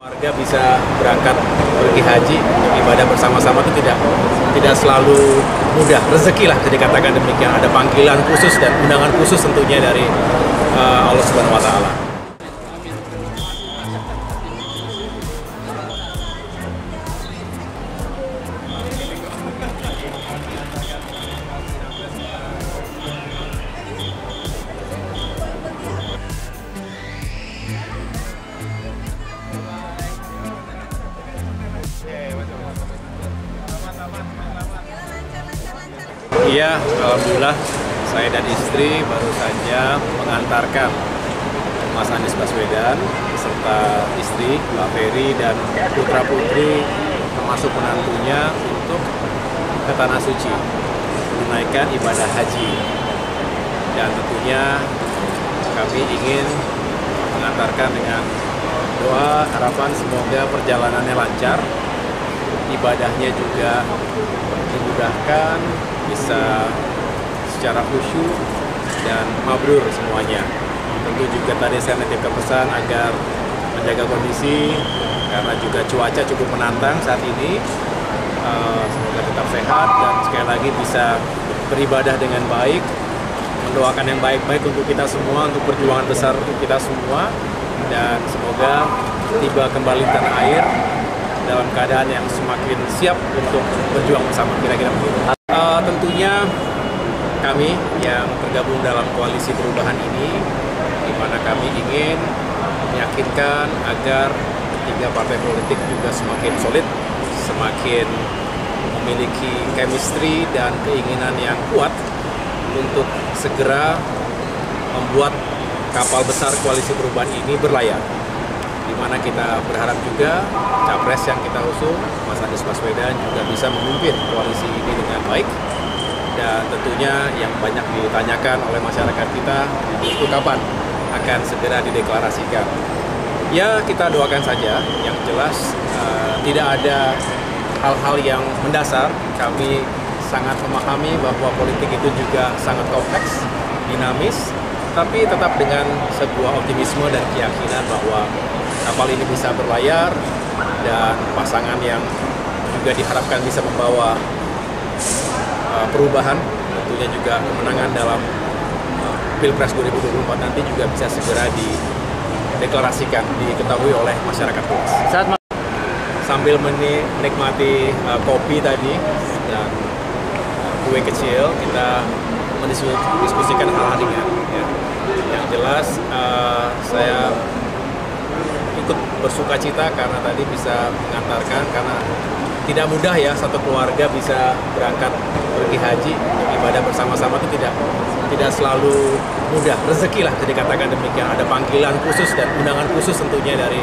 Warga bisa berangkat pergi haji ibadah bersama-sama itu tidak selalu mudah, rezeki lah jadi katakan demikian. Ada panggilan khusus dan undangan khusus tentunya dari Allah Subhanahu wa Ta'ala. Iya, alhamdulillah saya dan istri baru saja mengantarkan Mas Anies Baswedan serta istri Mbak Ferry dan putra-putri termasuk menantunya untuk ke Tanah Suci menunaikan ibadah haji. Dan tentunya kami ingin mengantarkan dengan doa harapan semoga perjalanannya lancar, ibadahnya juga dimudahkan, bisa secara khusyuk dan mabrur semuanya. Tentu juga tadi saya nitipkan pesan agar menjaga kondisi karena juga cuaca cukup menantang saat ini. Semoga tetap sehat dan sekali lagi bisa beribadah dengan baik, mendoakan yang baik-baik untuk kita semua, untuk perjuangan besar untuk kita semua, dan semoga tiba kembali tanah air dalam keadaan yang semakin siap untuk berjuang bersama, kira-kira begitu. Tentunya kami yang tergabung dalam koalisi perubahan ini, di mana kami ingin meyakinkan agar tiga partai politik juga semakin solid, semakin memiliki chemistry dan keinginan yang kuat untuk segera membuat kapal besar koalisi perubahan ini berlayar. Di mana kita berharap juga capres yang kita usung, Mas Anies Baswedan, juga bisa memimpin koalisi ini dengan baik. Dan tentunya yang banyak ditanyakan oleh masyarakat kita, itu kapan akan segera dideklarasikan. Ya, kita doakan saja, yang jelas tidak ada hal-hal yang mendasar. Kami sangat memahami bahwa politik itu juga sangat kompleks, dinamis, tapi tetap dengan sebuah optimisme dan keyakinan bahwa kapal ini bisa berlayar dan pasangan yang juga diharapkan bisa membawa perubahan, tentunya juga kemenangan dalam Pilpres 2024 nanti juga bisa segera dideklarasikan, diketahui oleh masyarakat luas. Sambil menikmati kopi tadi dan kue kecil, kita mendiskusikan hal-hal ringan. Ya. Yang jelas saya ikut bersuka cita karena tadi bisa mengantarkan, karena tidak mudah ya satu keluarga bisa berangkat pergi haji ibadah bersama-sama itu tidak selalu mudah, rezeki lah jadi katakan demikian. Ada panggilan khusus dan undangan khusus tentunya dari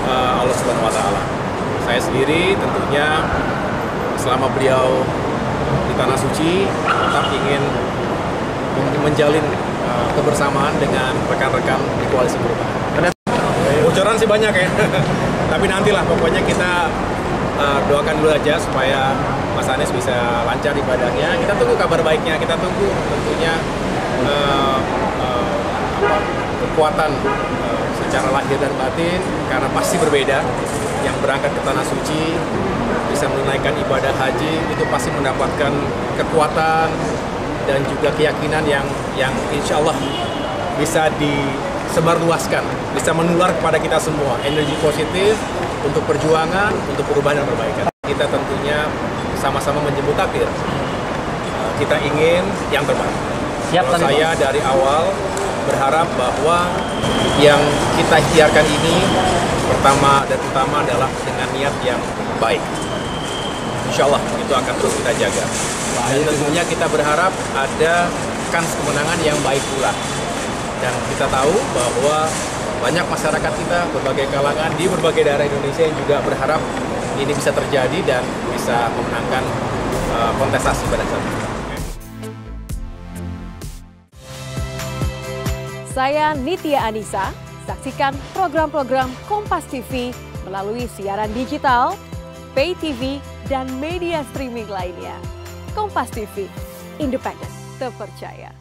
Allah Subhanahu wa Ta'ala. Saya sendiri tentunya selama beliau di Tanah Suci tetap ingin menjalin kebersamaan dengan rekan-rekan di koalisi perubahan. Bocoran sih banyak ya, tapi nantilah pokoknya kita doakan dulu aja supaya Mas Anies bisa lancar ibadahnya. Kita tunggu kabar baiknya, kita tunggu tentunya kekuatan secara lahir dan batin, karena pasti berbeda. Yang berangkat ke Tanah Suci bisa menunaikan ibadah haji itu pasti mendapatkan kekuatan dan juga keyakinan yang insya Allah bisa disebarluaskan, bisa menular kepada kita semua, energi positif untuk perjuangan, untuk perubahan dan perbaikan. Kita tentunya sama-sama menjemput takdir. Kita ingin yang terbaik. Saya dari awal berharap bahwa yang kita ikhtiarkan ini pertama dan utama adalah dengan niat yang baik. Insya Allah itu akan terus kita jaga. Dan tentunya kita berharap ada kans kemenangan yang baik pula. Dan kita tahu bahwa banyak masyarakat kita, berbagai kalangan di berbagai daerah Indonesia yang juga berharap ini bisa terjadi dan bisa memenangkan kontestasi pada saat ini. Saya Nitya Anissa, saksikan program-program Kompas TV melalui siaran digital, pay TV, dan media streaming lainnya. Kompas TV, independen, terpercaya.